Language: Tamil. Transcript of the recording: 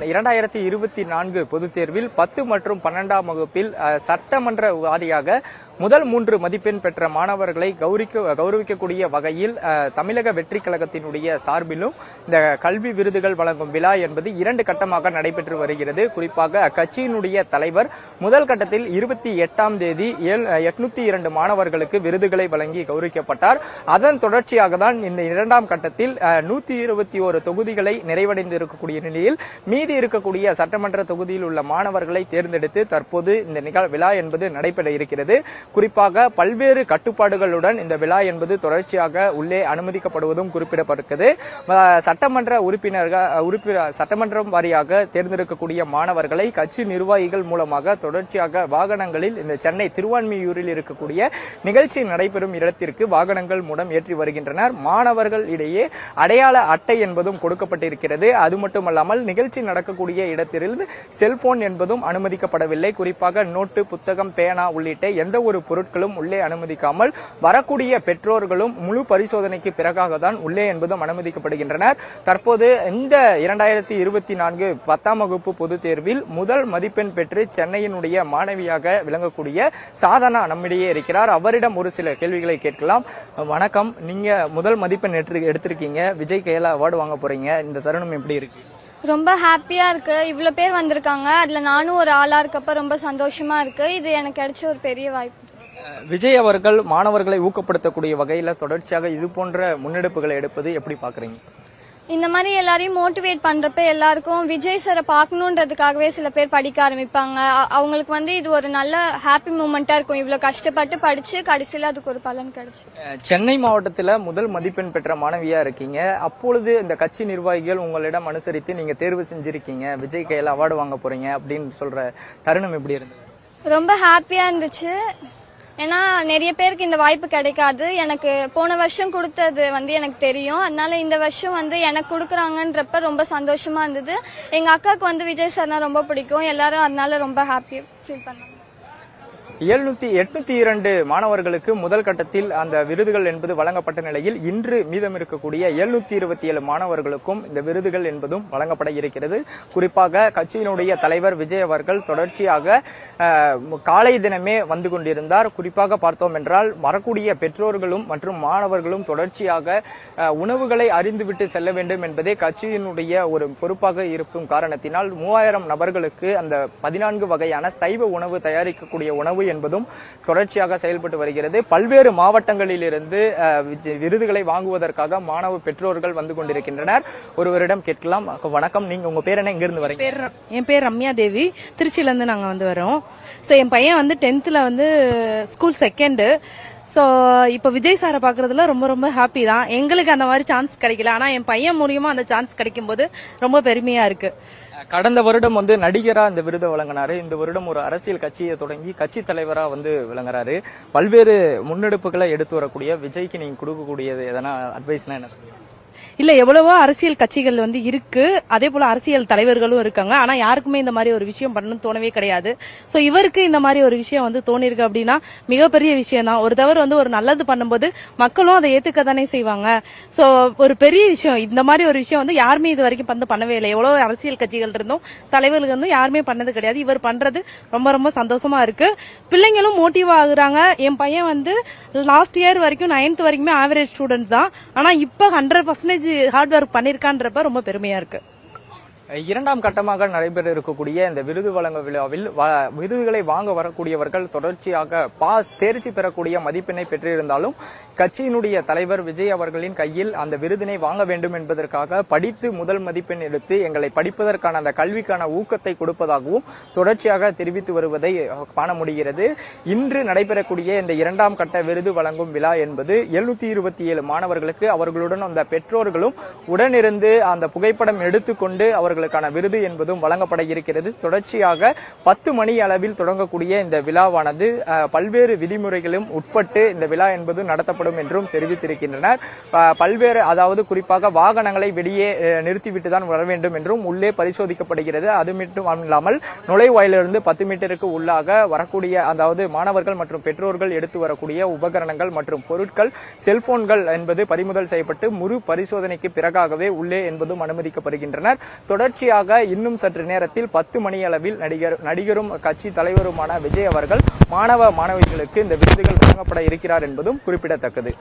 2024 பொதுத் தேர்வில் 10 மற்றும் 12ஆம் வகுப்பில் சட்டமன்ற வாரியாக முதல் 3 மதிப்பெண் பெற்ற மாணவர்களை கௌரவிக்கக்கூடிய வகையில் தமிழக வெற்றி கழகத்தினுடைய சார்பிலும் இந்த கல்வி விருதுகள் வழங்கும் விழா என்பது 2 கட்டமாக நடைபெற்று வருகிறது. குறிப்பாக அக்கட்சியினுடைய தலைவர் முதல் கட்டத்தில் 28ஆம் தேதி 802 மாணவர்களுக்கு விருதுகளை வழங்கி கௌரவிக்கப்பட்டார். அதன் தொடர்ச்சியாக தான் இந்த 2ஆம் கட்டத்தில் 121 தொகுதிகளை நிறைவடைந்திருக்கக்கூடிய நிலையில் மீதி இருக்கக்கூடிய சட்டமன்ற தொகுதியில் உள்ள மாணவர்களை தேர்ந்தெடுத்து தற்போது இந்த விழா என்பது நடைபெற இருக்கிறது. குறிப்பாக பல்வேறு கட்டுப்பாடுகளுடன் இந்த விழா என்பது தொடர்ச்சியாக உள்ளே அனுமதிக்கப்படுவதும் குறிப்பிடப்பட்டிருக்கிறது. சட்டமன்றம் வாரியாக தேர்ந்தெடுக்கக்கூடிய மாணவர்களை கட்சி நிர்வாகிகள் மூலமாக தொடர்ச்சியாக வாகனங்களில் இந்த சென்னை திருவான்மியூரில் இருக்கக்கூடிய நிகழ்ச்சி நடைபெறும் இடத்திற்கு வாகனங்கள் மூலம் ஏற்றி வருகின்றனர். மாணவர்கள் இடையே அடையாள அட்டை என்பதும் கொடுக்கப்பட்டிருக்கிறது. அது மட்டுமல்லாமல் நிகழ்ச்சி நடக்கக்கூடிய இடத்திலிருந்து செல்போன் என்பதும் அனுமதிக்கப்படவில்லை. குறிப்பாக நோட்டு, புத்தகம், பேனா உள்ளிட்ட எந்த ஒரு பொருட்களும் உள்ளே அனுமதிக்காமல் வரக்கூடிய பெற்றோர்களும் முழு பரிசோதனைக்கு பிறகாக தான் உள்ளே என்பதும் அனுமதிக்கப்படுகின்றனர். தற்போது இந்த 2024 10ஆம் வகுப்பு பொதுத் தேர்வில் முதல் மதிப்பெண் பெற்று சென்னையினுடைய மாணவியாக விளங்கக்கூடிய சாதனா நம்மிடையே இருக்கிறார். அவரிடம் ஒரு சில கேள்விகளை கேட்கலாம். வணக்கம், நீங்க முதல் மதிப்பெண் எடுத்திருக்கீங்க, விஜய் கையில அவார்டு வாங்க போறீங்க. இந்த தருணம் எப்படி இருக்கு? ரொம்ப ஹாப்பியா இருக்கு. இவ்வளவு பேர் வந்திருக்காங்க, அதுல நானும் ஒரு ஆளா இருக்கப்ப ரொம்ப சந்தோஷமா இருக்கு. இது எனக்கு கிடைச்ச ஒரு பெரிய வாய்ப்பு. விஜய் அவர்கள் மாணவர்களை ஊக்கப்படுத்தக்கூடிய வகையில தொடர்ச்சியாக இது போன்ற முன்னெடுப்புகளை எடுப்பது எப்படி பாக்குறீங்க? இந்த மாதிரி எல்லாரையும் மோட்டிவேட் பண்றப்ப எல்லாருக்கும் விஜய் சாரை பார்க்கணுன்றதுக்காகவே சில பேர் படிக்க ஆரம்பிப்பாங்க. அவங்களுக்கு இது ஒரு நல்ல ஹாப்பி மூமெண்டா இருக்கும். இவ்வளவு கஷ்டப்பட்டு படிச்சு கடைசியில அதுக்கு ஒரு பலன் கிடைச்சு. சென்னை மாவட்டத்துல முதல் மதிப்பெண் பெற்ற மாணவியா இருக்கீங்க. அப்பொழுது இந்த கட்சி நிர்வாகிகள் உங்களிடம் அனுசரித்து நீங்க தேர்வு செஞ்சிருக்கீங்க, விஜய் கையில அவார்டு வாங்க போறீங்க அப்படின்னு சொல்ற தருணம் எப்படி இருந்தது? ரொம்ப ஹாப்பியா இருந்துச்சு. ஏன்னா நிறைய பேருக்கு இந்த வாய்ப்பு கிடைக்காது. எனக்கு போன வருஷம் கொடுத்தது எனக்கு தெரியும். அதனால இந்த வருஷம் எனக்கு கொடுக்குறாங்கன்றப்ப ரொம்ப சந்தோஷமா இருந்தது. எங்க அக்காவுக்கு விஜய் சார்னா ரொம்ப பிடிக்கும். எல்லாரும் அதனால ரொம்ப ஹாப்பி ஃபீல் பண்ணாங்க. 802 மாணவர்களுக்கு முதல் கட்டத்தில் அந்த விருதுகள் என்பது வழங்கப்பட்ட நிலையில் இன்று மீதம் இருக்கக்கூடிய 727 மாணவர்களுக்கும் இந்த விருதுகள் என்பதும் வழங்கப்பட இருக்கிறது. குறிப்பாக கட்சியினுடைய தலைவர் விஜய் அவர்கள் தொடர்ச்சியாக காலை தினமே வந்து கொண்டிருந்தார். குறிப்பாக பார்த்தோம் என்றால் வரக்கூடிய பெற்றோர்களும் மற்றும் மாணவர்களும் தொடர்ச்சியாக உணவுகளை அறிந்துவிட்டு செல்ல வேண்டும் என்பதே கட்சியினுடைய ஒரு பொறுப்பாக இருக்கும் காரணத்தினால் 3000 நபர்களுக்கு அந்த 14 வகையான சைவ உணவு தயாரிக்கக்கூடிய உணவு என்பதும் தொடர்ச்சியாக செயல்பட்டு வருகிறது. பல்வேறு மாவட்டங்களில் இருந்து விருதுகளை வாங்குவதற்காக மாணவ பெற்றோர்கள் வந்து கொண்டிருக்கின்றனர். ஒருவரிடம் கேட்கலாம். வணக்கம், நீங்க உங்க பேர் என்ன, எங்க இருந்து வரீங்க? என் பேர் ரம்யா தேவி, திருச்சியில இருந்து நாங்க வரோம். சோ என் பையன் 10th ஸ்கூல் செகண்ட். ஸோ இப்போ விஜய் சாரை பார்க்கறதுல ரொம்ப ரொம்ப ஹாப்பி தான். எங்களுக்கு அந்த மாதிரி சான்ஸ் கிடைக்கல, ஆனால் என் பையன் மூலியமா அந்த சான்ஸ் கிடைக்கும் போது ரொம்ப பெருமையா இருக்கு. கடந்த வருடம் நடிகரா இந்த விருதை வழங்கினாரு. இந்த வருடம் ஒரு அரசியல் கட்சியை தொடங்கி கட்சி தலைவரா விளங்குறாரு. பல்வேறு முன்னெடுப்புகளை எடுத்து வரக்கூடிய விஜய்க்கு நீங்க கொடுக்கக்கூடியது எதனா அட்வைஸ்னா என்ன சொல்லுங்க? இல்ல, எவ்வளவோ அரசியல் கட்சிகள் இருக்கு, அதே போல அரசியல் தலைவர்களும் இருக்காங்க. ஆனா யாருக்குமே இந்த மாதிரி ஒரு விஷயம் பண்ணணும்னு தோணவே கிடையாது. சோ இவருக்கு இந்த மாதிரி ஒரு விஷயம் தோணிருக்கு அப்படின்னா மிகப்பெரிய விஷயம் தான். ஒரு தவறு ஒரு நல்லது பண்ணும்போது மக்களும் அதை ஏத்துக்க தானே செய்வாங்க. சோ ஒரு பெரிய விஷயம். இந்த மாதிரி ஒரு விஷயம் யாருமே இது வரைக்கும் பண்ணவே இல்லை. எவ்வளவு அரசியல் கட்சிகள் இருந்தும் தலைவர்கள் யாருமே பண்ணது கிடையாது. இவர் பண்றது ரொம்ப ரொம்ப சந்தோஷமா இருக்கு. பிள்ளைங்களும் மோட்டிவ் ஆகுறாங்க. என் பையன் லாஸ்ட் இயர் வரைக்கும் 9th வரைக்குமே ஆவரேஜ் ஸ்டூடெண்ட் தான். ஆனா இப்ப 100% ஹார்ட் ஒர்க் பண்ணிருக்கான்றப்ப ரொம்ப பெருமையா இருக்கு. 2ஆம் கட்டமாக நடைபெற இருக்கக்கூடிய இந்த விருது வழங்க விழாவில் விருதுகளை வாங்க வரக்கூடியவர்கள் தொடர்ச்சியாக தேர்ச்சி பெறக்கூடிய மதிப்பெண்ணை பெற்றிருந்தாலும் கட்சியினுடைய தலைவர் விஜய் அவர்களின் கையில் அந்த விருதினை வாங்க வேண்டும் என்பதற்காக படித்து முதல் மதிப்பெண் எடுத்து எங்களை படிப்பதற்கான அந்த கல்விக்கான ஊக்கத்தை கொடுப்பதாகவும் தொடர்ச்சியாக தெரிவித்து வருவதை காண முடிகிறது. இன்று நடைபெறக்கூடிய இந்த 2ஆம் கட்ட விருது வழங்கும் விழா என்பது 727 மாணவர்களுக்கு அவர்களுடன் அந்த பெற்றோர்களும் உடனிருந்து அந்த புகைப்படம் எடுத்துக்கொண்டு அவர்களுக்கான விருது என்பதும் வழங்கப்பட இருக்கிறது. தொடர்ச்சியாக 10 மணி அளவில் தொடங்கக்கூடிய இந்த விழாவானது பல்வேறு விதிமுறைகளும் உட்பட்டு இந்த விழா என்பது நடத்தப்படும் என்றும் தெரிவித்திருக்கின்றனர். பல்வேறு குறிப்பாக வாகனங்களை வெளியே நிறுத்திவிட்டு தான் வர வேண்டும் என்றும் உள்ளே பரிசோதிக்கப்படுகிறது. அது மட்டும் இல்லாமல் நுழைவாயிலிருந்து 10 மீட்டருக்கு உள்ளாக வரக்கூடிய மாணவர்கள் மற்றும் பெற்றோர்கள் எடுத்து வரக்கூடிய உபகரணங்கள் மற்றும் பொருட்கள், செல்போன்கள் என்பது பறிமுதல் செய்யப்பட்டு முழு பரிசோதனைக்கு பிறகாகவே உள்ளே என்பதும் அனுமதிக்கப்படுகின்றனர். தொடர்ச்சியாக இன்னும் சற்று நேரத்தில் 10 மணி அளவில் நடிகரும் கட்சி தலைவருமான விஜய் அவர்கள் மாணவ மாணவிகளுக்கு இந்த விருதுகள் வழங்கப்பட இருக்கிறார் என்பதும் குறிப்பிடத்தக்கது.